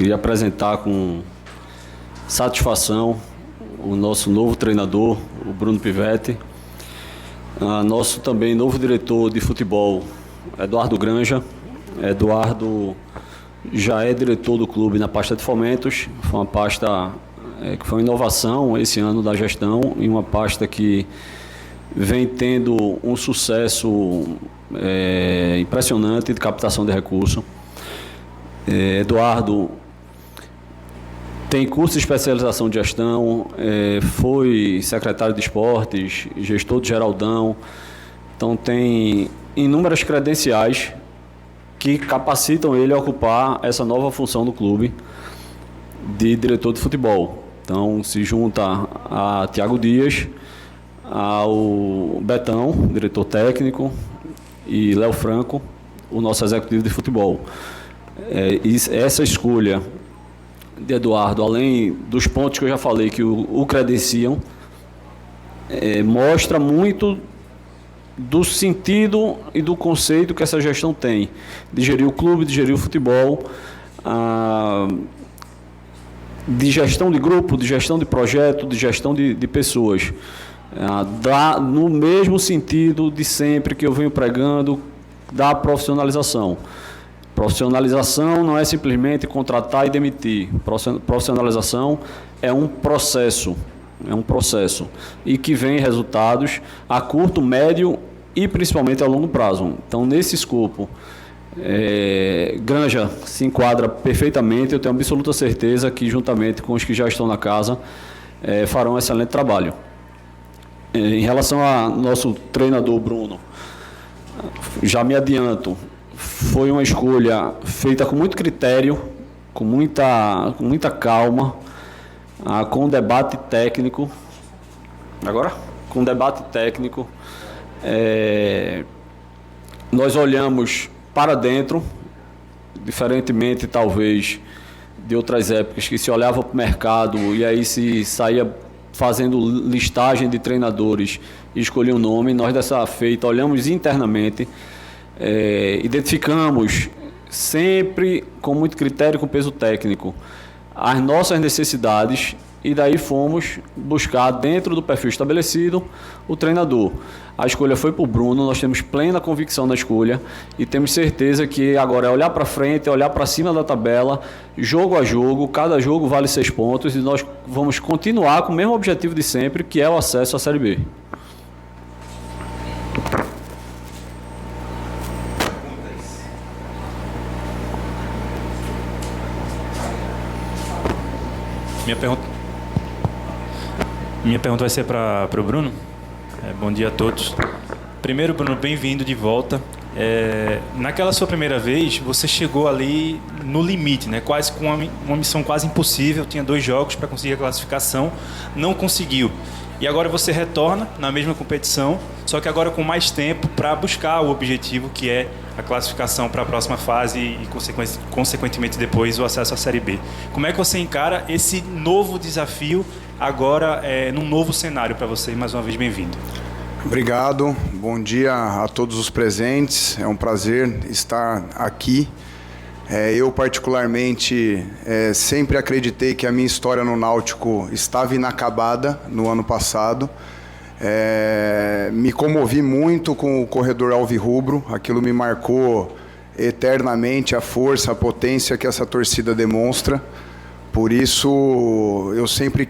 Queria apresentar com satisfação o nosso novo treinador, o Bruno Pivetti, nosso também novo diretor de futebol, Eduardo Granja. Eduardo já é diretor do clube na pasta de fomentos, foi uma pasta que foi uma inovação esse ano da gestão e uma pasta que vem tendo um sucesso impressionante de captação de recursos. Eduardo tem curso de especialização de gestão, foi secretário de esportes, gestor de Geraldão, então tem inúmeras credenciais que capacitam ele a ocupar essa nova função do clube de diretor de futebol. Então se junta a Thiago Dias, ao Betão, diretor técnico, e Léo Franco, o nosso executivo de futebol. Essa escolha de Eduardo, além dos pontos que eu já falei que o credenciam, mostra muito do sentido e do conceito que essa gestão tem de gerir o clube, de gerir o futebol, de gestão de grupo, de gestão de projeto, de gestão de pessoas. No mesmo sentido de sempre que eu venho pregando da profissionalização. Profissionalização não é simplesmente contratar e demitir. Profissionalização é um processo e que vem resultados a curto, médio e principalmente a longo prazo. Então, nesse escopo, Granja se enquadra perfeitamente. Eu tenho absoluta certeza que, juntamente com os que já estão na casa, farão um excelente trabalho. Em relação ao nosso treinador Bruno, já me adianto, foi uma escolha feita com muito critério, com muita calma, com debate técnico. Nós olhamos para dentro, diferentemente talvez de outras épocas que se olhava para o mercado e aí se saía fazendo listagem de treinadores e escolhia um nome. Nós, dessa feita, olhamos internamente, identificamos sempre com muito critério, com peso técnico, as nossas necessidades e daí fomos buscar, dentro do perfil estabelecido, o treinador. A escolha foi para o Bruno, nós temos plena convicção na escolha e temos certeza que agora é olhar para frente, é olhar para cima da tabela, jogo a jogo, cada jogo vale 6 pontos e nós vamos continuar com o mesmo objetivo de sempre, que é o acesso à Série B. Minha pergunta vai ser para o Bruno. Bom dia a todos. Primeiro, Bruno, bem-vindo de volta. Naquela sua primeira vez, você chegou ali no limite, né? Quase com uma missão quase impossível. Tinha 2 jogos para conseguir a classificação, não conseguiu. E agora você retorna na mesma competição, só que agora com mais tempo para buscar o objetivo, que é a classificação para a próxima fase e, consequentemente, depois o acesso à Série B. Como é que você encara esse novo desafio agora num novo cenário para você? Mais uma vez, bem-vindo. Obrigado, bom dia a todos os presentes, é um prazer estar aqui. Eu particularmente sempre acreditei que a minha história no Náutico estava inacabada no ano passado. Me comovi muito com o corredor alvirrubro, aquilo me marcou eternamente, a força, a potência que essa torcida demonstra. Por isso eu sempre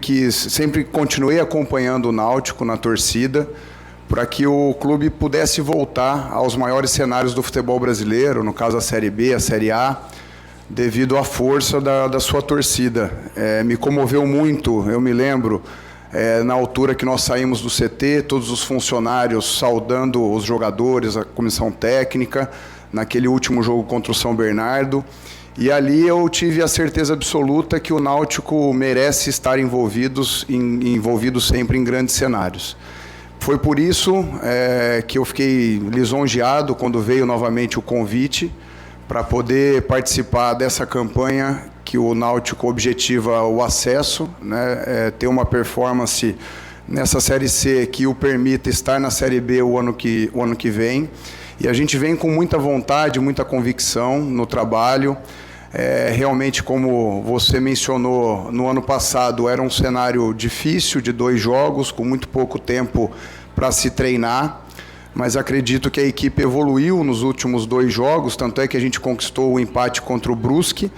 continuei acompanhando o Náutico na torcida, para que o clube pudesse voltar aos maiores cenários do futebol brasileiro, no caso a Série B, a Série A, devido à força da sua torcida. Me comoveu muito, eu me lembro, na altura que nós saímos do CT, todos os funcionários saudando os jogadores, a comissão técnica, naquele último jogo contra o São Bernardo. E ali eu tive a certeza absoluta que o Náutico merece estar envolvido sempre em grandes cenários. Foi por isso que eu fiquei lisonjeado quando veio novamente o convite para poder participar dessa campanha que o Náutico objetiva o acesso, né, ter uma performance nessa Série C que o permita estar na Série B o ano que vem. E a gente vem com muita vontade, muita convicção no trabalho. Realmente, como você mencionou, no ano passado era um cenário difícil de 2 jogos, com muito pouco tempo para se treinar, mas acredito que a equipe evoluiu nos últimos 2 jogos, tanto é que a gente conquistou o empate contra o Brusque,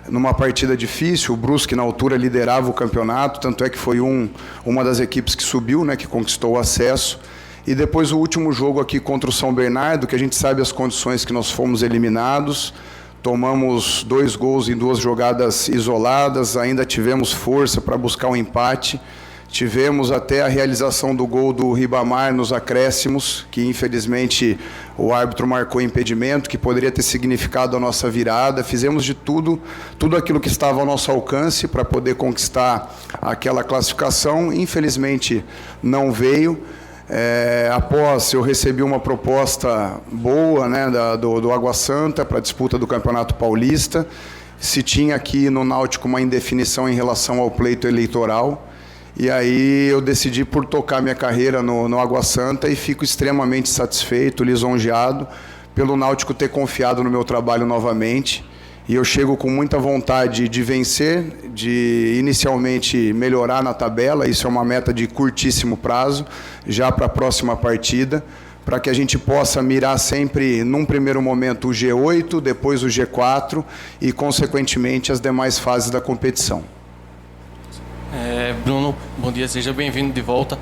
numa partida difícil. O Brusque, na altura, liderava o campeonato, tanto é que foi uma das equipes que subiu, né, que conquistou o acesso. E depois o último jogo aqui contra o São Bernardo, que a gente sabe as condições que nós fomos eliminados, tomamos 2 gols em 2 jogadas isoladas, ainda tivemos força para buscar um empate. Tivemos até a realização do gol do Ribamar nos acréscimos, que infelizmente o árbitro marcou impedimento, que poderia ter significado a nossa virada. Fizemos de tudo aquilo que estava ao nosso alcance para poder conquistar aquela classificação. Infelizmente não veio. Após eu recebi uma proposta boa, né, do Água Santa para a disputa do Campeonato Paulista. Se tinha aqui no Náutico uma indefinição em relação ao pleito eleitoral. E aí eu decidi por tocar minha carreira no Água Santa e fico extremamente satisfeito, lisonjeado pelo Náutico ter confiado no meu trabalho novamente. E eu chego com muita vontade de vencer, de inicialmente melhorar na tabela, isso é uma meta de curtíssimo prazo, já para a próxima partida, para que a gente possa mirar sempre, num primeiro momento, o G8, depois o G4 e, consequentemente, as demais fases da competição. Bruno, bom dia, seja bem-vindo de volta.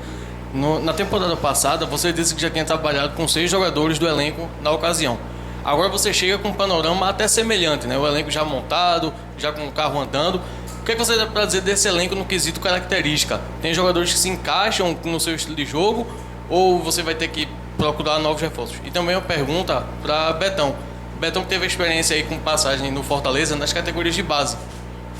Na temporada passada, você disse que já tinha trabalhado com 6 jogadores do elenco na ocasião. Agora você chega com um panorama até semelhante, né? O elenco já montado, já com o carro andando. O que você tem para dizer desse elenco no quesito característica? Tem jogadores que se encaixam no seu estilo de jogo ou você vai ter que procurar novos reforços? E também uma pergunta para Betão. Betão que teve experiência aí com passagem no Fortaleza nas categorias de base.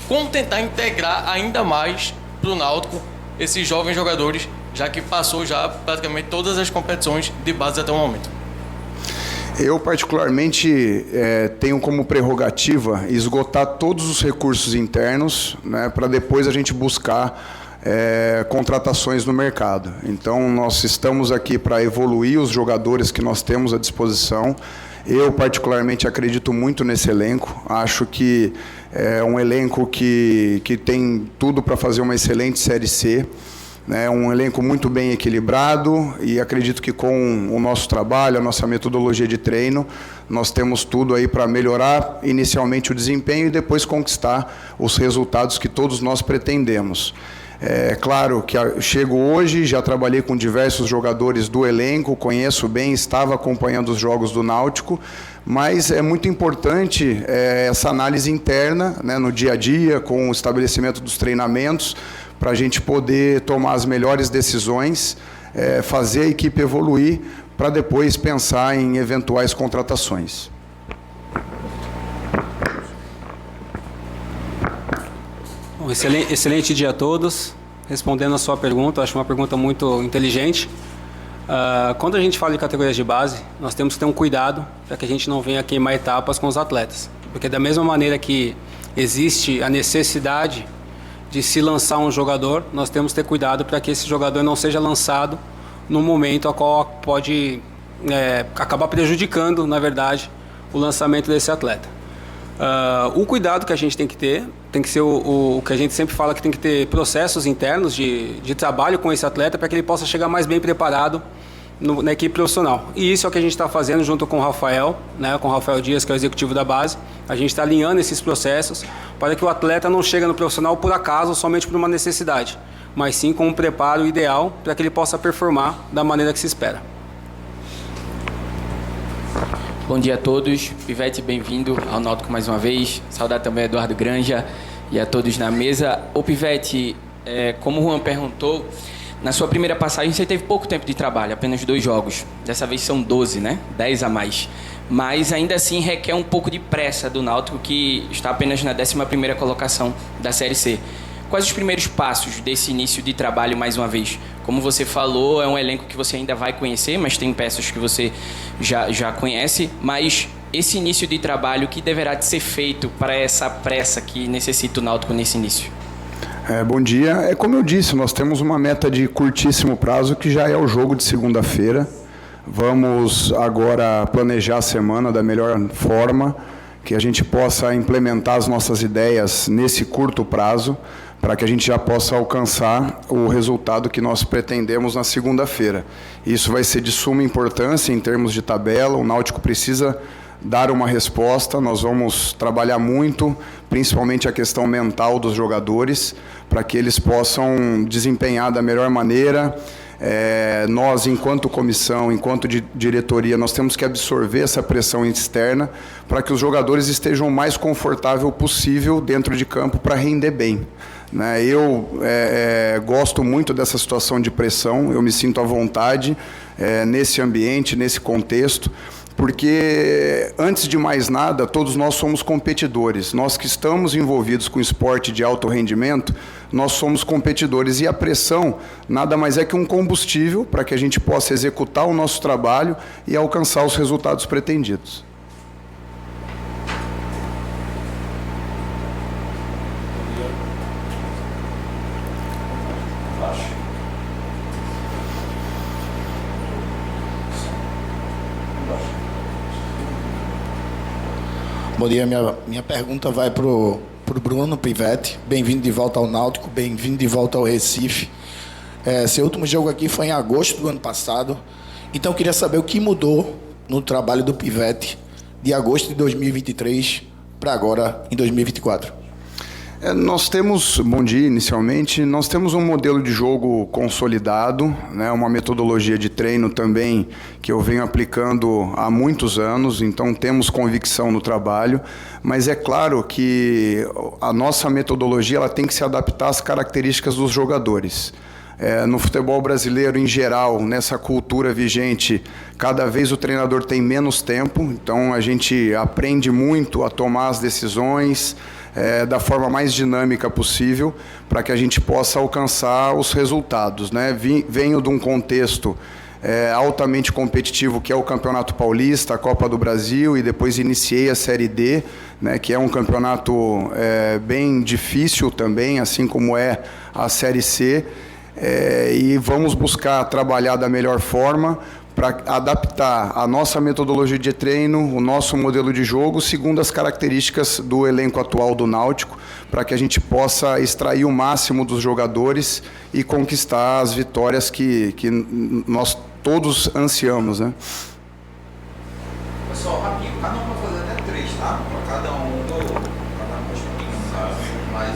Como tentar integrar ainda mais para o Náutico esses jovens jogadores, já que passou já praticamente todas as competições de base até o momento? Eu, particularmente, tenho como prerrogativa esgotar todos os recursos internos, né, para depois a gente buscar contratações no mercado. Então, nós estamos aqui para evoluir os jogadores que nós temos à disposição. Eu, particularmente, acredito muito nesse elenco. Acho que é um elenco que tem tudo para fazer uma excelente Série C. É um elenco muito bem equilibrado e acredito que com o nosso trabalho, a nossa metodologia de treino, nós temos tudo aí para melhorar inicialmente o desempenho e depois conquistar os resultados que todos nós pretendemos. É claro que chego hoje, já trabalhei com diversos jogadores do elenco, conheço bem, estava acompanhando os jogos do Náutico, mas é muito importante essa análise interna, né, no dia a dia, com o estabelecimento dos treinamentos, para a gente poder tomar as melhores decisões, fazer a equipe evoluir, para depois pensar em eventuais contratações. Bom, excelente dia a todos. Respondendo a sua pergunta, acho uma pergunta muito inteligente. Quando a gente fala de categorias de base, nós temos que ter um cuidado para que a gente não venha queimar etapas com os atletas. Porque da mesma maneira que existe a necessidade de se lançar um jogador, nós temos que ter cuidado para que esse jogador não seja lançado no momento a qual pode acabar prejudicando, na verdade, o lançamento desse atleta. O cuidado que a gente tem que ter, tem que ser o que a gente sempre fala, que tem que ter processos internos de trabalho com esse atleta para que ele possa chegar mais bem preparado na equipe profissional. E isso é o que a gente está fazendo junto com o Rafael, né, com o Rafael Dias, que é o executivo da base. A gente está alinhando esses processos para que o atleta não chegue no profissional por acaso, somente por uma necessidade, mas sim com um preparo ideal para que ele possa performar da maneira que se espera. Bom dia a todos. Pivete, bem-vindo ao Náutico mais uma vez. Saudar também a Eduardo Granja e a todos na mesa. Ô Pivete, como o Juan perguntou, na sua primeira passagem você teve pouco tempo de trabalho, apenas 2 jogos. Dessa vez são 12, né? 10 a mais. Mas ainda assim requer um pouco de pressa do Náutico, que está apenas na 11ª colocação da Série C. Quais os primeiros passos desse início de trabalho mais uma vez? Como você falou, é um elenco que você ainda vai conhecer, mas tem peças que você já conhece. Mas esse início de trabalho, que deverá de ser feito para essa pressa que necessita o Náutico nesse início? Bom dia. Como eu disse, nós temos uma meta de curtíssimo prazo, que já é o jogo de segunda-feira. Vamos agora planejar a semana da melhor forma que a gente possa implementar as nossas ideias nesse curto prazo, para que a gente já possa alcançar o resultado que nós pretendemos na segunda-feira. Isso vai ser de suma importância em termos de tabela, o Náutico precisa dar uma resposta, nós vamos trabalhar muito, principalmente a questão mental dos jogadores, para que eles possam desempenhar da melhor maneira. Nós, enquanto comissão, enquanto diretoria, nós temos que absorver essa pressão externa para que os jogadores estejam o mais confortável possível dentro de campo para render bem. Eu gosto muito dessa situação de pressão, eu me sinto à vontade nesse ambiente, nesse contexto, porque, antes de mais nada, todos nós somos competidores. Nós que estamos envolvidos com esporte de alto rendimento, nós somos competidores. E a pressão nada mais é que um combustível para que a gente possa executar o nosso trabalho e alcançar os resultados pretendidos. Bom dia, minha pergunta vai para o Bruno Pivetti. Bem-vindo de volta ao Náutico, bem-vindo de volta ao Recife. Seu último jogo aqui foi em agosto do ano passado, então eu queria saber o que mudou no trabalho do Pivetti de agosto de 2023 para agora, em 2024. Nós temos, bom dia, inicialmente, nós temos um modelo de jogo consolidado, uma metodologia de treino também que eu venho aplicando há muitos anos, então temos convicção no trabalho, mas é claro que a nossa metodologia ela tem que se adaptar às características dos jogadores. No futebol brasileiro, em geral, nessa cultura vigente, cada vez o treinador tem menos tempo, então a gente aprende muito a tomar as decisões da forma mais dinâmica possível para que a gente possa alcançar os resultados. Venho de um contexto altamente competitivo, que é o Campeonato Paulista, a Copa do Brasil, e depois iniciei a Série D, que é um campeonato bem difícil também, assim como é a Série C, e vamos buscar trabalhar da melhor forma para adaptar a nossa metodologia de treino, o nosso modelo de jogo, segundo as características do elenco atual do Náutico, para que a gente possa extrair o máximo dos jogadores e conquistar as vitórias que nós todos ansiamos. Pessoal, rapidinho, cada um vai fazer até 3, tá? Para cada um mas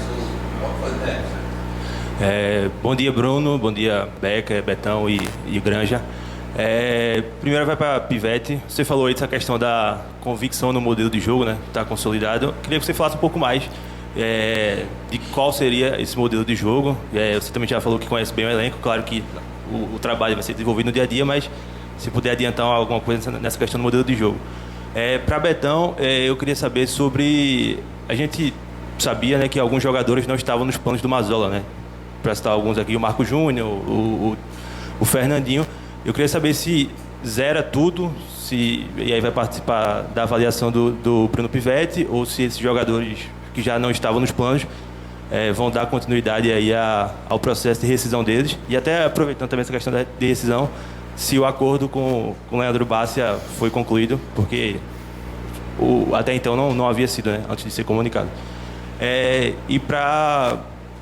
pode fazer. Bom dia, Bruno, bom dia, Becker, Betão e Granja. Primeiro vai para Pivetti. Você falou aí dessa questão da convicção no modelo de jogo, está consolidado. Queria que você falasse um pouco mais de qual seria esse modelo de jogo. Você também já falou que conhece bem o elenco, claro que o trabalho vai ser desenvolvido no dia a dia, mas se puder adiantar alguma coisa nessa questão do modelo de jogo. Para Betão, eu queria saber sobre... A gente sabia que alguns jogadores não estavam nos planos do Mazzola, para citar alguns aqui, o Marco Júnior, o Fernandinho. Eu queria saber se zera tudo, e aí vai participar da avaliação do Bruno Pivetti, ou se esses jogadores que já não estavam nos planos vão dar continuidade aí ao processo de rescisão deles. E até aproveitando também essa questão de rescisão, se o acordo com o Leandro Bárcia foi concluído, porque até então não havia sido, antes de ser comunicado. E para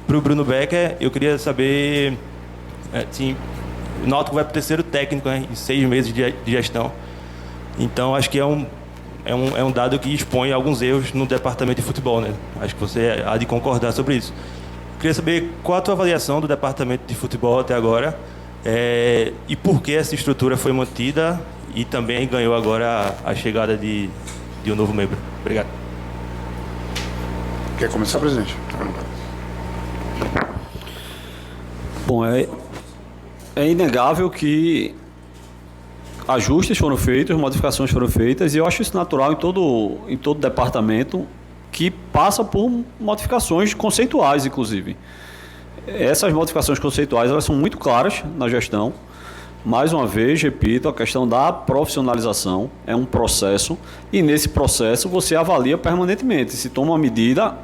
o Bruno Becker, eu queria saber... o Náutico vai para o 3º técnico, em 6 meses de gestão. Então, acho que é um dado que expõe alguns erros no departamento de futebol. Acho que você há de concordar sobre isso. Queria saber qual a tua avaliação do departamento de futebol até agora e por que essa estrutura foi mantida e também ganhou agora a chegada de um novo membro. Obrigado. Quer começar, presidente? Bom, é inegável que ajustes foram feitos, modificações foram feitas, e eu acho isso natural em todo departamento que passa por modificações conceituais, inclusive. Essas modificações conceituais elas são muito claras na gestão. Mais uma vez, repito, a questão da profissionalização é um processo, e nesse processo você avalia permanentemente, se toma uma medida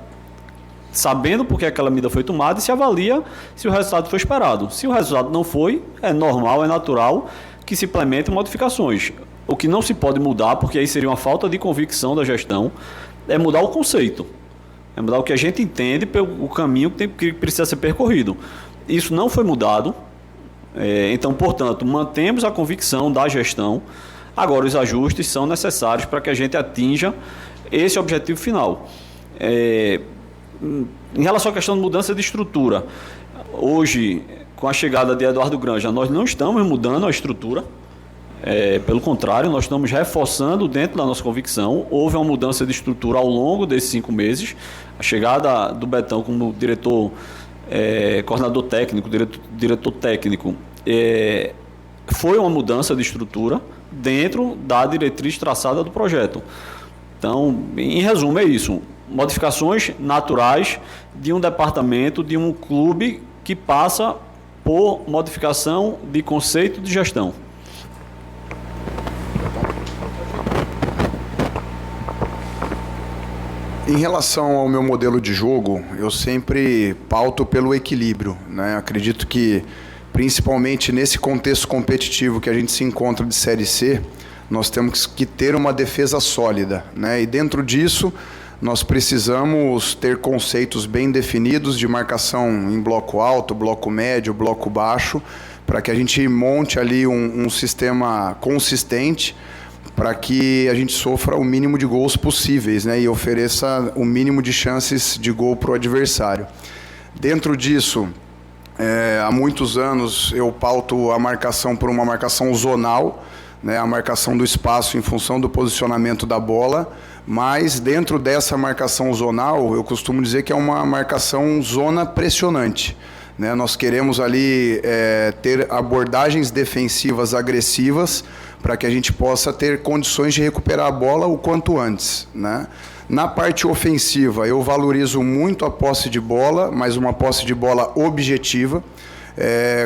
sabendo por que aquela medida foi tomada e se avalia se o resultado foi esperado. Se o resultado não foi, é normal, é natural que se implementem modificações. O que não se pode mudar, porque aí seria uma falta de convicção da gestão, é mudar o conceito. É mudar o que a gente entende pelo caminho que precisa ser percorrido. Isso não foi mudado. Então, portanto, mantemos a convicção da gestão. Agora, os ajustes são necessários para que a gente atinja esse objetivo final. Em relação à questão de mudança de estrutura, hoje, com a chegada de Eduardo Granja, nós não estamos mudando a estrutura. Pelo contrário, nós estamos reforçando dentro da nossa convicção. Houve uma mudança de estrutura ao longo desses 5 meses. A chegada do Betão como diretor, coordenador técnico, diretor técnico, foi uma mudança de estrutura dentro da diretriz traçada do projeto. Então, em resumo, é isso. Modificações naturais de um departamento, de um clube que passa por modificação de conceito de gestão. Em relação ao meu modelo de jogo, eu sempre pauto pelo equilíbrio, né? Acredito que, principalmente nesse contexto competitivo que a gente se encontra de Série C, nós temos que ter uma defesa sólida, né? E dentro disso, nós precisamos ter conceitos bem definidos de marcação em bloco alto, bloco médio, bloco baixo, para que a gente monte ali um sistema consistente, para que a gente sofra o mínimo de gols possíveis, né, e ofereça o mínimo de chances de gol para o adversário. Dentro disso, há muitos anos eu pauto a marcação por uma marcação zonal, né, a marcação do espaço em função do posicionamento da bola, mas dentro dessa marcação zonal, eu costumo dizer que é uma marcação zona pressionante. Né? Nós queremos ali ter abordagens defensivas agressivas para que a gente possa ter condições de recuperar a bola o quanto antes, né? Na parte ofensiva, eu valorizo muito a posse de bola, mas uma posse de bola objetiva,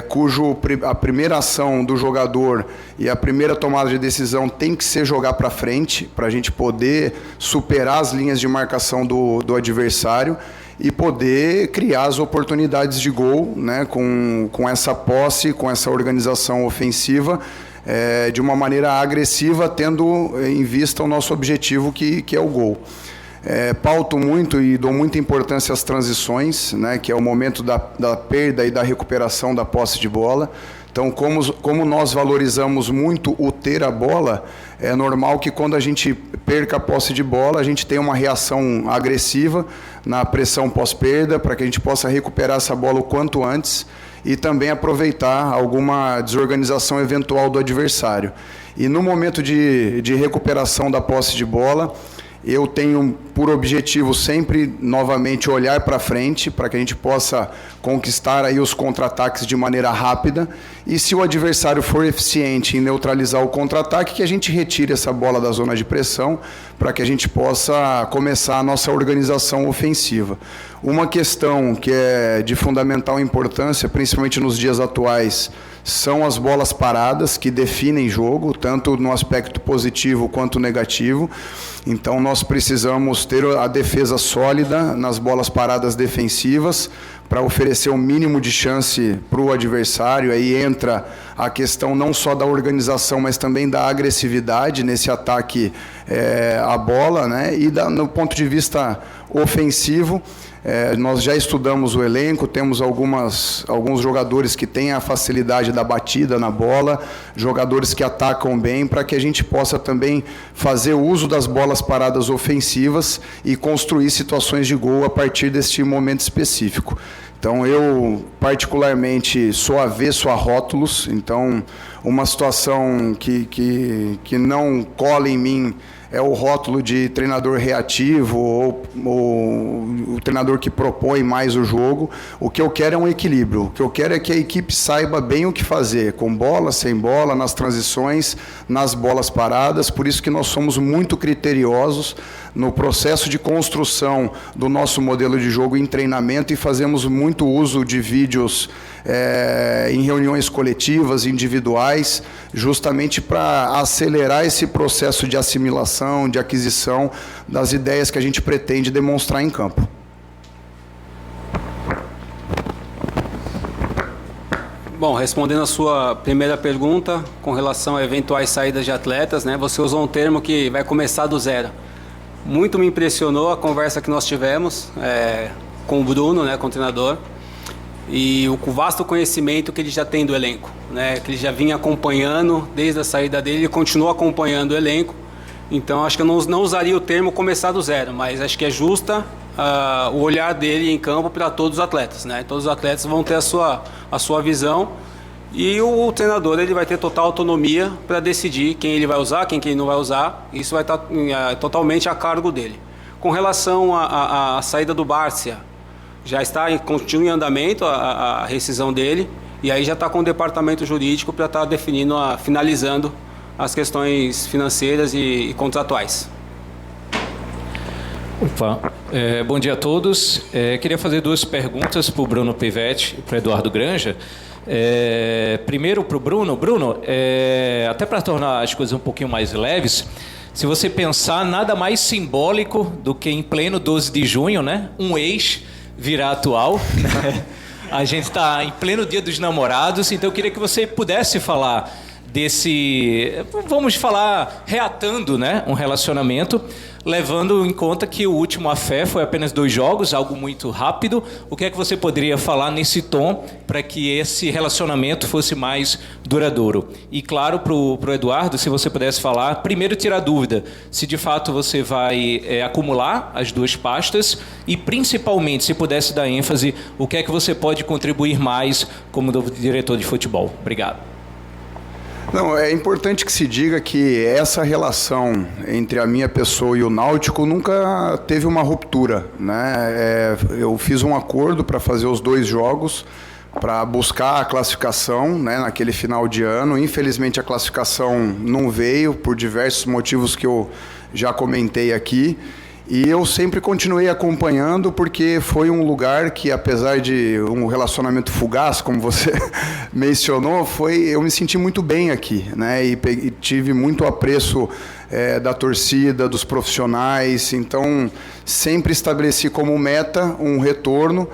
cujo a primeira ação do jogador e a primeira tomada de decisão tem que ser jogar para frente, para a gente poder superar as linhas de marcação do adversário e poder criar as oportunidades de gol, né, com essa posse, com essa organização ofensiva, de uma maneira agressiva, tendo em vista o nosso objetivo, que é o gol. Pauto muito e dou muita importância às transições, né, que é o momento da perda e da recuperação da posse de bola. Então, como nós valorizamos muito o ter a bola, é normal que quando a gente perca a posse de bola, a gente tenha uma reação agressiva na pressão pós-perda, para que a gente possa recuperar essa bola o quanto antes e também aproveitar alguma desorganização eventual do adversário. E no momento de recuperação da posse de bola, eu tenho por objetivo sempre, novamente, olhar para frente, para que a gente possa conquistar aí os contra-ataques de maneira rápida, e se o adversário for eficiente em neutralizar o contra-ataque, que a gente retire essa bola da zona de pressão, para que a gente possa começar a nossa organização ofensiva. Uma questão que é de fundamental importância, principalmente nos dias atuais, são as bolas paradas, que definem jogo, tanto no aspecto positivo quanto negativo. Então, nós precisamos ter a defesa sólida nas bolas paradas defensivas, para oferecer o mínimo de chance para o adversário. Aí entra a questão não só da organização, mas também da agressividade nesse ataque à bola, né? E no ponto de vista ofensivo, nós já estudamos o elenco, temos alguns jogadores que têm a facilidade da batida na bola, jogadores que atacam bem, para que a gente possa também fazer uso das bolas paradas ofensivas e construir situações de gol a partir deste momento específico. Então, eu particularmente sou avesso a rótulos, então uma situação que não cola em mim é o rótulo de treinador reativo ou o treinador que propõe mais o jogo. O que eu quero é um equilíbrio. O que eu quero é que a equipe saiba bem o que fazer, com bola, sem bola, nas transições, nas bolas paradas. Por isso que nós somos muito criteriosos no processo de construção do nosso modelo de jogo em treinamento e fazemos muito uso de vídeos em reuniões coletivas, individuais, justamente para acelerar esse processo de assimilação, de aquisição das ideias que a gente pretende demonstrar em campo. Bom, respondendo a sua primeira pergunta, com relação a eventuais saídas de atletas, né, você usou um termo que vai começar do zero. Muito me impressionou a conversa que nós tivemos com o Bruno, né, com o treinador, e o vasto conhecimento que ele já tem do elenco, né, que ele já vinha acompanhando desde a saída dele, ele continua acompanhando o elenco. Então, acho que eu não usaria o termo começar do zero, mas acho que é justa o olhar dele em campo para todos os atletas, né? Todos os atletas vão ter a sua visão e o treinador ele vai ter total autonomia para decidir quem ele vai usar, quem não vai usar. Isso vai estar totalmente a cargo dele. Com relação à saída do Bárcia, já continua em andamento a rescisão dele e aí já está com o departamento jurídico para estar definindo, finalizando as questões financeiras e contratuais. Opa, bom dia a todos. Queria fazer 2 perguntas para o Bruno Pivetti e para o Eduardo Granja. Primeiro para o Bruno. Bruno, até para tornar as coisas um pouquinho mais leves, se você pensar, nada mais simbólico do que em pleno 12 de junho, né, um ex virar atual, né? A gente está em pleno Dia dos Namorados, então eu queria que você pudesse falar vamos falar, reatando, né, um relacionamento, levando em conta que o último A Fé foi apenas 2 jogos, algo muito rápido. O que é que você poderia falar nesse tom para que esse relacionamento fosse mais duradouro? E claro, para o Eduardo, se você pudesse falar, primeiro tirar dúvida, se de fato você vai acumular as 2 pastas e principalmente, se pudesse dar ênfase, o que é que você pode contribuir mais como novo diretor de futebol? Obrigado. Não, é importante que se diga que essa relação entre a minha pessoa e o Náutico nunca teve uma ruptura, né? Eu fiz um acordo para fazer os 2 jogos, para buscar a classificação, né, naquele final de ano. Infelizmente a classificação não veio por diversos motivos que eu já comentei aqui. E eu sempre continuei acompanhando porque foi um lugar que, apesar de um relacionamento fugaz, como você mencionou, eu me senti muito bem aqui, né? E tive muito apreço da torcida, dos profissionais. Então, sempre estabeleci como meta um retorno.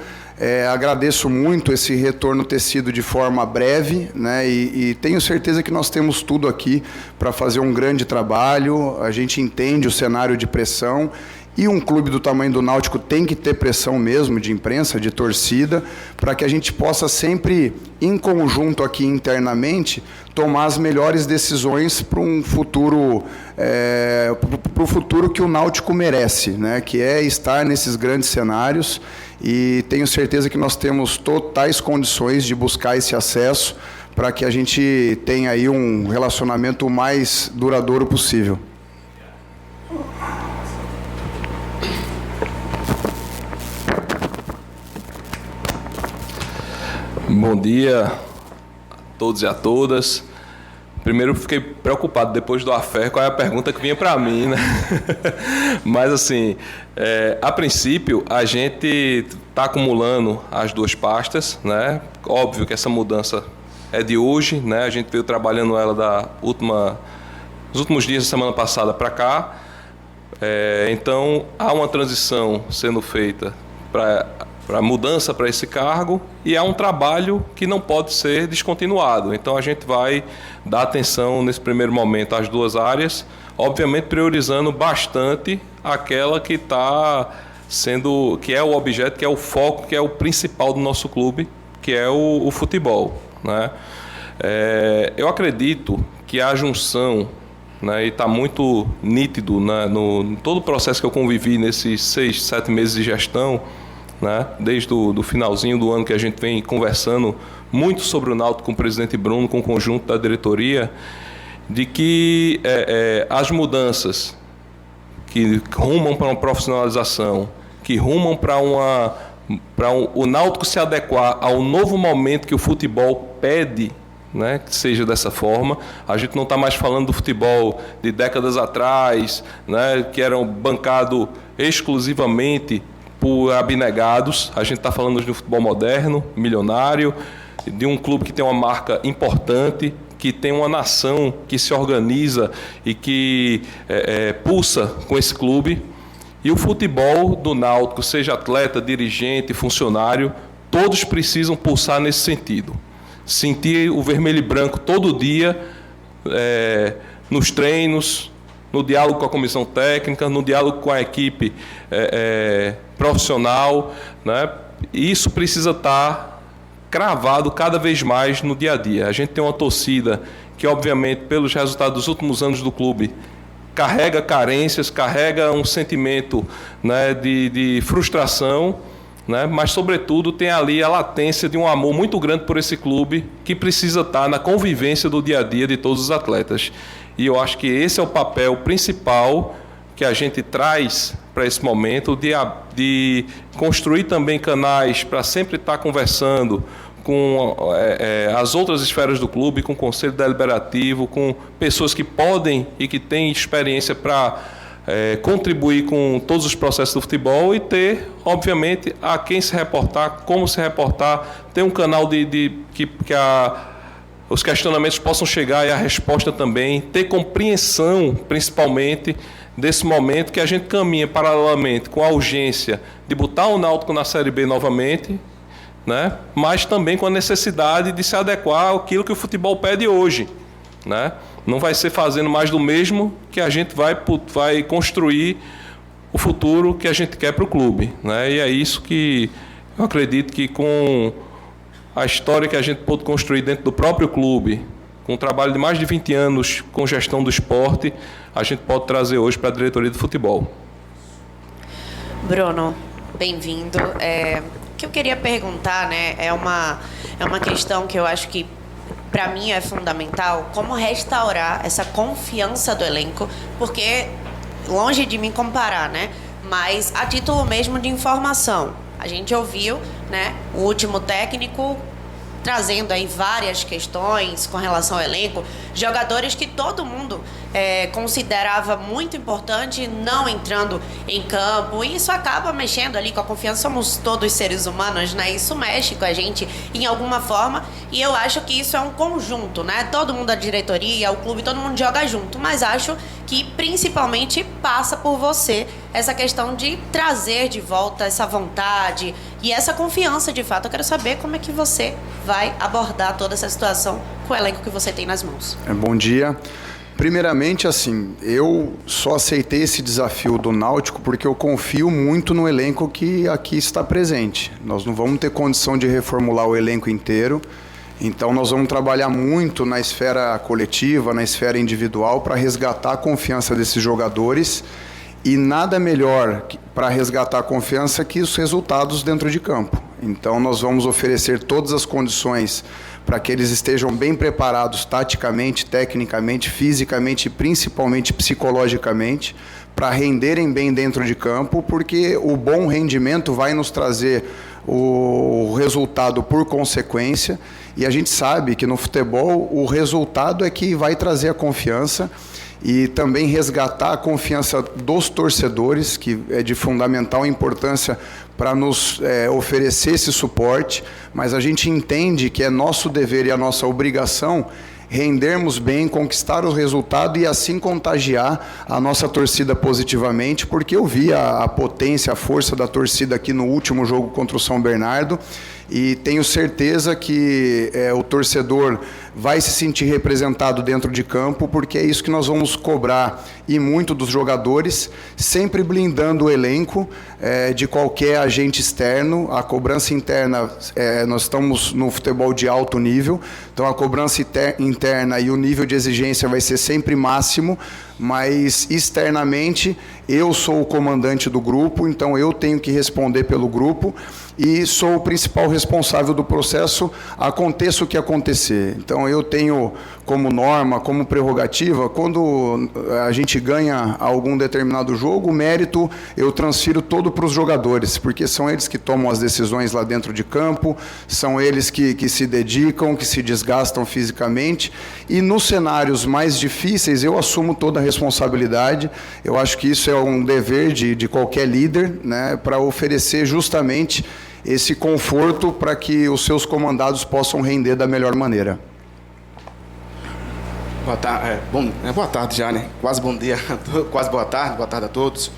Agradeço muito esse retorno ter sido de forma breve, né? E tenho certeza que nós temos tudo aqui para fazer um grande trabalho. A gente entende o cenário de pressão. E um clube do tamanho do Náutico tem que ter pressão mesmo de imprensa, de torcida, para que a gente possa sempre, em conjunto aqui internamente, tomar as melhores decisões para um futuro, para o futuro que o Náutico merece, né? Que é estar nesses grandes cenários. E tenho certeza que nós temos totais condições de buscar esse acesso para que a gente tenha aí um relacionamento o mais duradouro possível. Bom dia a todos e a todas. Primeiro fiquei preocupado depois do afé, qual é a pergunta que vinha para mim, né? Mas assim, a princípio a gente está acumulando as 2 pastas, né? Óbvio que essa mudança é de hoje, né? A gente veio trabalhando ela nos últimos dias da semana passada para cá. Então há uma transição sendo feita para mudança para esse cargo e há um trabalho que não pode ser descontinuado. Então a gente vai dar atenção nesse primeiro momento às 2 áreas, obviamente priorizando bastante aquela que que é o objeto, que é o foco, que é o principal do nosso clube, que é o futebol, né? Eu acredito que a junção, né, e está muito nítido, né, no todo o processo que eu convivi nesses 6, 7 meses de gestão, né, desde o finalzinho do ano que a gente vem conversando muito sobre o Náutico com o presidente Bruno, com o conjunto da diretoria, de que as mudanças que rumam para uma profissionalização, que rumam para o Náutico se adequar ao novo momento que o futebol pede, né, que seja dessa forma. A gente não está mais falando do futebol de décadas atrás, né, que era bancado exclusivamente por abnegados. A gente está falando de um futebol moderno, milionário, de um clube que tem uma marca importante, que tem uma nação que se organiza e que pulsa com esse clube. E o futebol do Náutico, seja atleta, dirigente, funcionário, todos precisam pulsar nesse sentido. sentir o vermelho e branco todo dia, nos treinos, no diálogo com a comissão técnica, no diálogo com a equipe profissional, né? Isso precisa estar cravado cada vez mais no dia a dia. A gente tem uma torcida que, obviamente, pelos resultados dos últimos anos do clube, carrega carências, carrega um sentimento, né, de frustração, né, mas, sobretudo, tem ali a latência de um amor muito grande por esse clube que precisa estar na convivência do dia a dia de todos os atletas. E eu acho que esse é o papel principal que a gente traz para esse momento, de construir também canais para sempre estar conversando com as outras esferas do clube, com o Conselho Deliberativo, com pessoas que podem e que têm experiência para contribuir com todos os processos do futebol e ter, obviamente, a quem se reportar, como se reportar, ter um canal que os questionamentos possam chegar e a resposta também, ter compreensão, principalmente, desse momento que a gente caminha paralelamente com a urgência de botar o Náutico na Série B novamente, né? Mas também com a necessidade de se adequar àquilo que o futebol pede hoje, né? Não vai ser fazendo mais do mesmo que a gente vai construir o futuro que a gente quer para o clube, né? E é isso que eu acredito que, com a história que a gente pôde construir dentro do próprio clube, com um trabalho de mais de 20 anos com gestão do esporte, a gente pode trazer hoje para a diretoria do futebol. Bruno, bem-vindo. O que eu queria perguntar, né, é uma questão que eu acho que, para mim, é fundamental, como restaurar essa confiança do elenco, porque, longe de me comparar, né, mas a título mesmo de informação, a gente ouviu, né, o último técnico trazendo aí várias questões com relação ao elenco, jogadores que todo mundo considerava muito importante não entrando em campo, e isso acaba mexendo ali com a confiança. Somos todos seres humanos, né? Isso mexe com a gente em alguma forma, e eu acho que isso é um conjunto, né? Todo mundo, a diretoria, o clube, todo mundo joga junto, mas acho que principalmente passa por você essa questão de trazer de volta essa vontade e essa confiança, de fato. Eu quero saber como é que você vai abordar toda essa situação com o elenco que você tem nas mãos. Bom dia. Primeiramente, assim, eu só aceitei esse desafio do Náutico porque eu confio muito no elenco que aqui está presente. Nós não vamos ter condição de reformular o elenco inteiro, então nós vamos trabalhar muito na esfera coletiva, na esfera individual, para resgatar a confiança desses jogadores, e nada melhor para resgatar a confiança que os resultados dentro de campo. Então nós vamos oferecer todas as condições para que eles estejam bem preparados taticamente, tecnicamente, fisicamente e principalmente psicologicamente, para renderem bem dentro de campo, porque o bom rendimento vai nos trazer o resultado por consequência, e a gente sabe que no futebol o resultado é que vai trazer a confiança, e também resgatar a confiança dos torcedores, que é de fundamental importância para nos oferecer esse suporte, mas a gente entende que é nosso dever e a nossa obrigação rendermos bem, conquistar o resultado e assim contagiar a nossa torcida positivamente, porque eu vi a potência, a força da torcida aqui no último jogo contra o São Bernardo, e tenho certeza que o torcedor vai se sentir representado dentro de campo, porque é isso que nós vamos cobrar, e muito dos jogadores, sempre blindando o elenco de qualquer agente externo. A cobrança interna, nós estamos no futebol de alto nível, então a cobrança interna e o nível de exigência vai ser sempre máximo, mas externamente eu sou o comandante do grupo, então eu tenho que responder pelo grupo e sou o principal responsável do processo, aconteça o que acontecer. Então eu tenho como norma, como prerrogativa, quando a gente ganha algum determinado jogo, o mérito eu transfiro todo para os jogadores, porque são eles que tomam as decisões lá dentro de campo, são eles que se dedicam, que se desgastam fisicamente, e nos cenários mais difíceis eu assumo toda a responsabilidade. Eu acho que isso é um dever de qualquer líder, né, para oferecer justamente esse conforto para que os seus comandados possam render da melhor maneira. Boa tarde já, né? Quase bom dia, quase boa tarde a todos.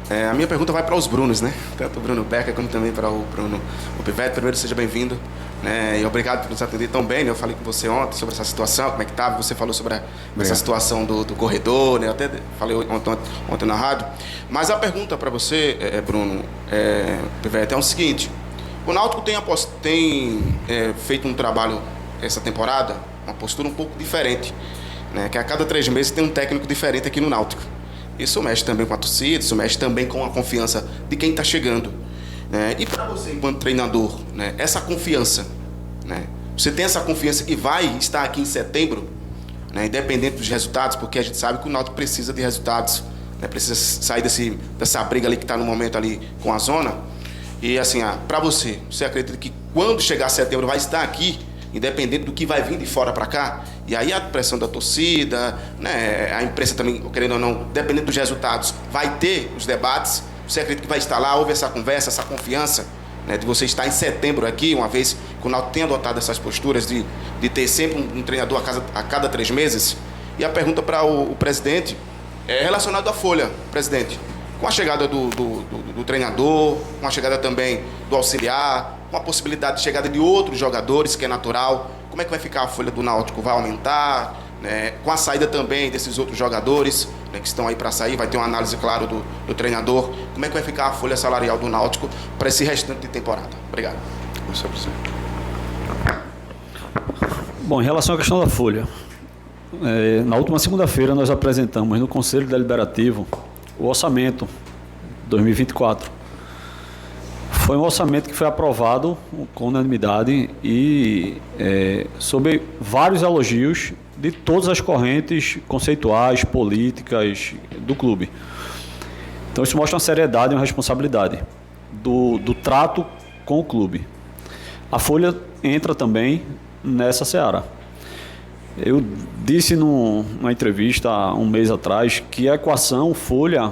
A minha pergunta vai para os Brunos, né? Tanto o Bruno Becker como também para o Bruno Pivete. Primeiro, seja bem-vindo né? E obrigado por nos atender tão bem, né? Eu falei com você ontem sobre essa situação, como é que estava, você falou sobre essa situação do corredor, né? Eu até falei ontem na rádio. Mas a pergunta para você, Bruno, Pivete, é o seguinte: o Náutico tem feito um trabalho essa temporada, uma postura um pouco diferente, né? Que a cada 3 meses tem um técnico diferente aqui no Náutico. Isso mexe também com a torcida, isso mexe também com a confiança de quem está chegando. E para você, enquanto treinador, né, essa confiança, né, você tem essa confiança que vai estar aqui em setembro, né, independente dos resultados, porque a gente sabe que o Náutico precisa de resultados, né, precisa sair dessa briga ali que está no momento ali com a zona. E assim, para você acredita que quando chegar setembro vai estar aqui, independente do que vai vir de fora para cá? E aí a pressão da torcida, né, a imprensa também, querendo ou não, dependendo dos resultados, vai ter os debates. Você acredita que vai estar lá, houve essa conversa, essa confiança, né, de você estar em setembro aqui, uma vez que o Náutico tem adotado essas posturas de ter sempre um treinador a cada 3 meses? E a pergunta para o presidente é relacionada à folha, presidente. Com a chegada do treinador, com a chegada também do auxiliar, com a possibilidade de chegada de outros jogadores, que é natural, como é que vai ficar a folha do Náutico? Vai aumentar? Né? Com a saída também desses outros jogadores, né, que estão aí para sair, vai ter uma análise, claro, do treinador. Como é que vai ficar a folha salarial do Náutico para esse restante de temporada? Obrigado. Bom, em relação à questão da folha, na última segunda-feira nós apresentamos no Conselho Deliberativo o orçamento 2024. Foi um orçamento que foi aprovado com unanimidade e sob vários elogios de todas as correntes conceituais, políticas do clube. Então isso mostra uma seriedade e uma responsabilidade do trato com o clube. A folha entra também nessa seara. Eu disse numa entrevista há um mês atrás que a equação folha,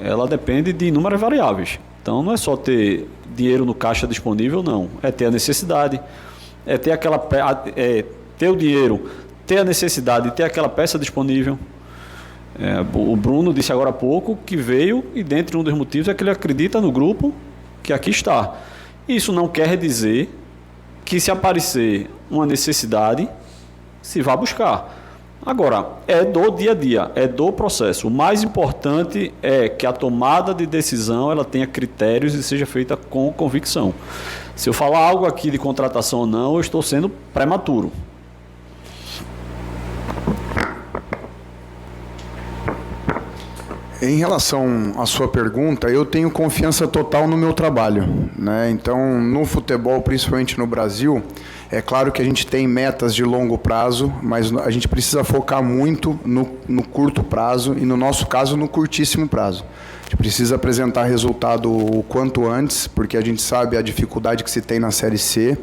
ela depende de inúmeras variáveis. Então não é só ter dinheiro no caixa disponível, não. É ter a necessidade, é ter ter o dinheiro, ter a necessidade de ter aquela peça disponível. O Bruno disse agora há pouco que veio e dentre um dos motivos é que ele acredita no grupo que aqui está. Isso não quer dizer que se aparecer uma necessidade, se vá buscar. Agora, é do dia a dia, é do processo. O mais importante é que a tomada de decisão ela tenha critérios e seja feita com convicção. Se eu falar algo aqui de contratação ou não, eu estou sendo prematuro. Em relação à sua pergunta, eu tenho confiança total no meu trabalho, né? Então, no futebol, principalmente no Brasil, é claro que a gente tem metas de longo prazo, mas a gente precisa focar muito no curto prazo e, no nosso caso, no curtíssimo prazo. A gente precisa apresentar resultado o quanto antes, porque a gente sabe a dificuldade que se tem na Série C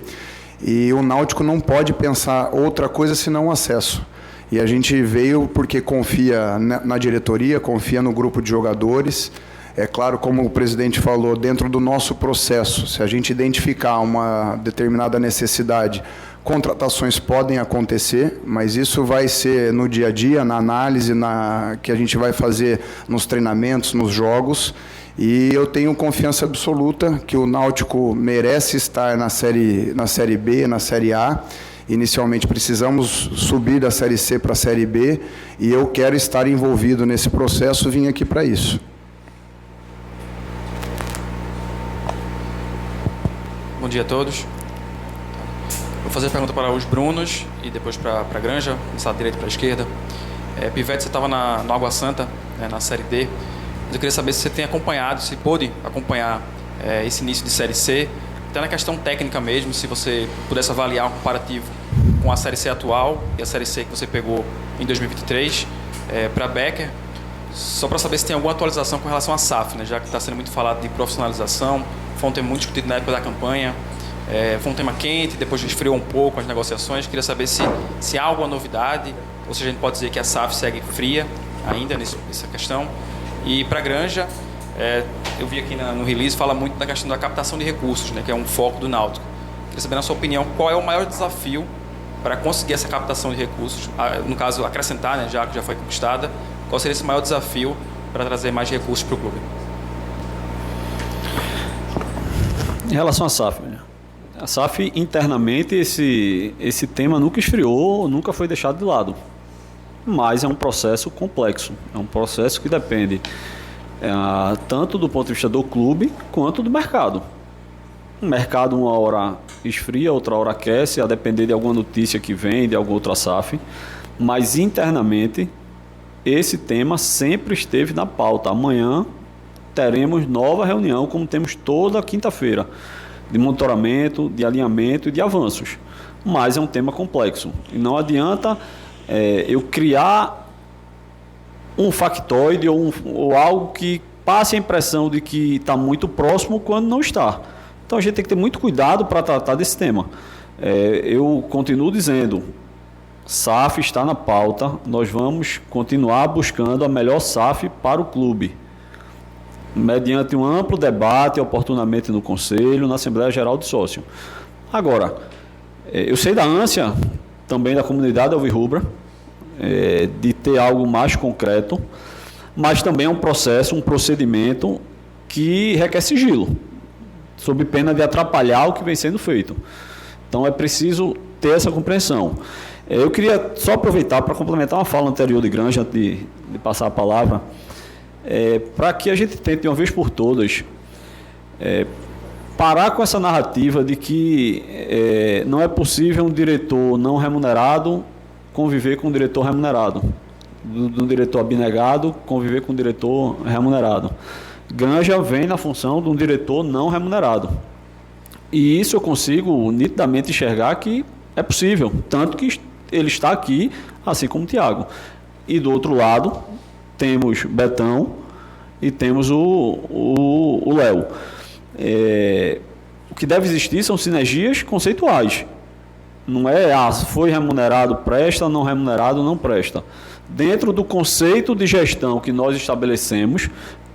e o Náutico não pode pensar outra coisa senão o acesso. E a gente veio porque confia na diretoria, confia no grupo de jogadores. É claro, como o presidente falou, dentro do nosso processo, se a gente identificar uma determinada necessidade, contratações podem acontecer, mas isso vai ser no dia a dia, na análise que a gente vai fazer nos treinamentos, nos jogos. E eu tenho confiança absoluta que o Náutico merece estar na Série B, na Série A. Inicialmente precisamos subir da Série C para a Série B e eu quero estar envolvido nesse processo, vim aqui para isso. Bom dia a todos. Vou fazer a pergunta para os Brunos e depois para a Granja, começar da direita para a esquerda. Pivete, você estava no Água Santa, na Série D, mas eu queria saber se você tem acompanhado, se pôde acompanhar esse início de Série C, até na questão técnica mesmo, se você pudesse avaliar um comparativo com a Série C atual e a Série C que você pegou em 2023 para Becker, só para saber se tem alguma atualização com relação à SAF, né? Já que está sendo muito falado de profissionalização, foi um tema muito discutido na época da campanha, foi um tema quente, depois esfriou um pouco as negociações, queria saber se há alguma novidade, ou se a gente pode dizer que a SAF segue fria ainda nessa questão. E para a Granja, eu vi aqui no release, fala muito da questão da captação de recursos, né, que é um foco do Náutico. Queria saber, na sua opinião, qual é o maior desafio para conseguir essa captação de recursos, no caso, acrescentar, né, já que já foi conquistada, qual seria esse maior desafio para trazer mais recursos para o clube? Em relação à SAF, A SAF, internamente, esse tema nunca esfriou, nunca foi deixado de lado. Mas é um processo complexo, é um processo que depende tanto do ponto de vista do clube quanto do mercado. O mercado uma hora esfria, outra hora aquece, a depender de alguma notícia que vem, de alguma outra SAF. Mas internamente, esse tema sempre esteve na pauta. Amanhã teremos nova reunião, como temos toda quinta-feira, de monitoramento, de alinhamento e de avanços. Mas é um tema complexo. E não adianta eu criar um factoide ou algo que passe a impressão de que está muito próximo quando não está. Então a gente tem que ter muito cuidado para tratar desse tema. Eu continuo dizendo, SAF está na pauta, nós vamos continuar buscando a melhor SAF para o clube, mediante um amplo debate, oportunamente no Conselho, na Assembleia Geral de Sócio. Agora, eu sei da ânsia também da comunidade alvirrubra, de ter algo mais concreto, mas também é um processo, um procedimento que requer sigilo, sob pena de atrapalhar o que vem sendo feito. Então é preciso ter essa compreensão. Eu queria só aproveitar para complementar uma fala anterior de Granja, antes de passar a palavra, para que a gente tente, de uma vez por todas, parar com essa narrativa de que não é possível um diretor não remunerado conviver com um diretor remunerado, do diretor abnegado conviver com um diretor remunerado. Granja vem na função de um diretor não remunerado. E isso eu consigo nitidamente enxergar que é possível, tanto que ele está aqui, assim como o Thiago. E do outro lado, temos Betão e temos o Léo. O que deve existir são sinergias conceituais. Não é, foi remunerado, presta, não remunerado, não presta. Dentro do conceito de gestão que nós estabelecemos,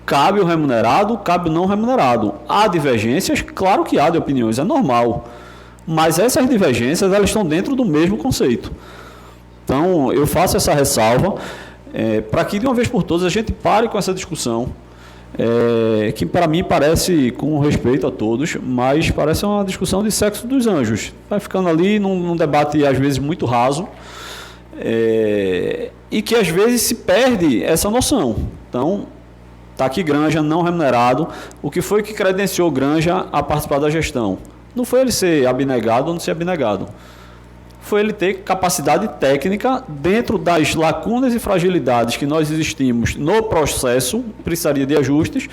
cabe o remunerado, cabe o não remunerado. Há divergências? Claro que há de opiniões, é normal. Mas essas divergências, elas estão dentro do mesmo conceito. Então, eu faço essa ressalva para que, de uma vez por todas, a gente pare com essa discussão, que para mim parece, com respeito a todos, mas parece uma discussão de sexo dos anjos. Vai ficando ali num debate, às vezes, muito raso, e que, às vezes, se perde essa noção. Então, está aqui Granja, não remunerado. O que foi que credenciou Granja a participar da gestão? Não foi ele ser abnegado ou não ser abnegado. Foi ele ter capacidade técnica dentro das lacunas e fragilidades que nós existimos no processo, precisaria de ajustes,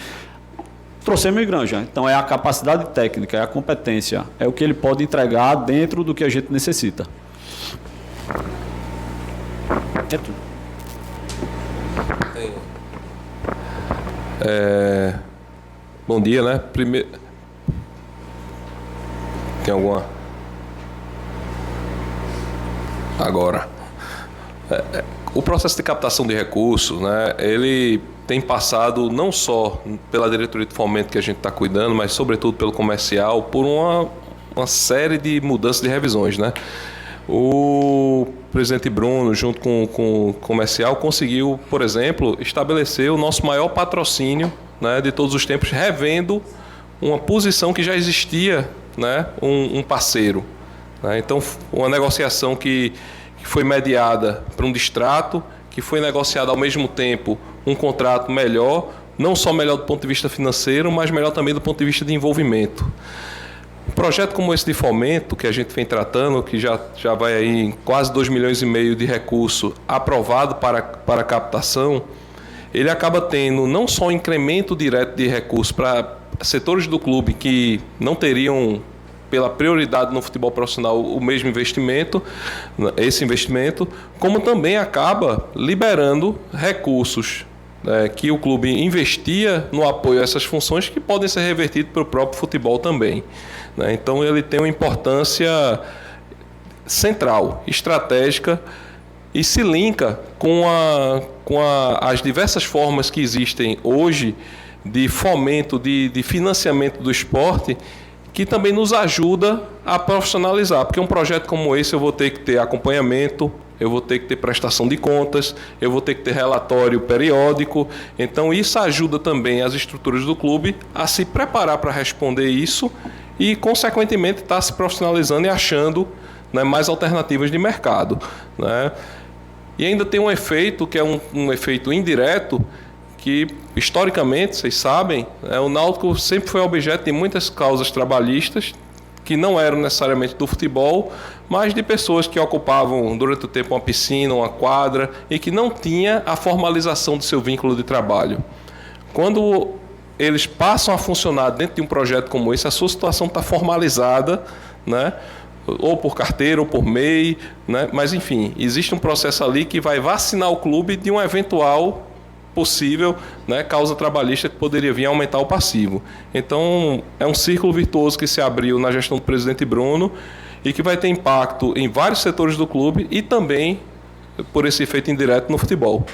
trouxemos em Granja. Então é a capacidade técnica, é a competência, é o que ele pode entregar dentro do que a gente necessita. É tudo. Bom dia, né? Primeiro... Tem alguma? Agora, o processo de captação de recursos, né, ele tem passado não só pela diretoria de fomento que a gente está cuidando, mas sobretudo pelo comercial, por uma série de mudanças de revisões, né? O presidente Bruno, junto com o comercial, conseguiu, por exemplo, estabelecer o nosso maior patrocínio, né, de todos os tempos, revendo uma posição que já existia, né, um parceiro. Então, uma negociação que foi mediada para um distrato, que foi negociada ao mesmo tempo um contrato melhor, não só melhor do ponto de vista financeiro, mas melhor também do ponto de vista de envolvimento. Um projeto como esse de fomento, que a gente vem tratando, que já vai aí em quase 2,5 milhões de recurso aprovado para captação, ele acaba tendo não só um incremento direto de recursos para setores do clube que não teriam, pela prioridade no futebol profissional, o mesmo investimento, esse investimento, como também acaba liberando recursos que o clube investia no apoio a essas funções que podem ser revertidos para o próprio futebol também. Então ele tem uma importância central, estratégica, e se linka com as diversas formas que existem hoje de fomento, de financiamento do esporte, que também nos ajuda a profissionalizar, porque um projeto como esse eu vou ter que ter acompanhamento, eu vou ter que ter prestação de contas, eu vou ter que ter relatório periódico. Então isso ajuda também as estruturas do clube a se preparar para responder isso e, consequentemente, está se profissionalizando e achando, né, mais alternativas de mercado, né? E ainda tem um efeito que é um efeito indireto, que historicamente, vocês sabem, o Náutico sempre foi objeto de muitas causas trabalhistas que não eram necessariamente do futebol, mas de pessoas que ocupavam durante o tempo uma piscina, uma quadra e que não tinha a formalização do seu vínculo de trabalho. Quando eles passam a funcionar dentro de um projeto como esse, a sua situação está formalizada, né? Ou por carteira, ou por MEI, né? Mas enfim, existe um processo ali que vai vacinar o clube de um eventual possível, né, causa trabalhista que poderia vir a aumentar o passivo. Então, é um círculo virtuoso que se abriu na gestão do presidente Bruno e que vai ter impacto em vários setores do clube e também, por esse efeito indireto, no futebol.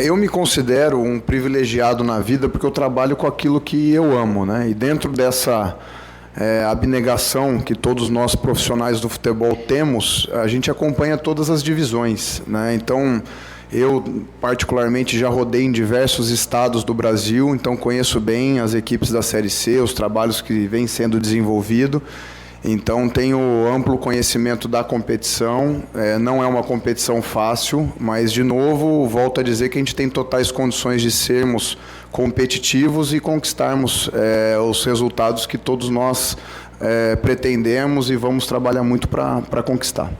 Eu me considero um privilegiado na vida porque eu trabalho com aquilo que eu amo, né? E dentro dessa abnegação que todos nós profissionais do futebol temos, a gente acompanha todas as divisões, né? Então, eu particularmente já rodei em diversos estados do Brasil, então conheço bem as equipes da Série C, os trabalhos que vêm sendo desenvolvidos. Então, tenho amplo conhecimento da competição, não é uma competição fácil, mas, de novo, volto a dizer que a gente tem totais condições de sermos competitivos e conquistarmos os resultados que todos nós pretendemos e vamos trabalhar muito para conquistar.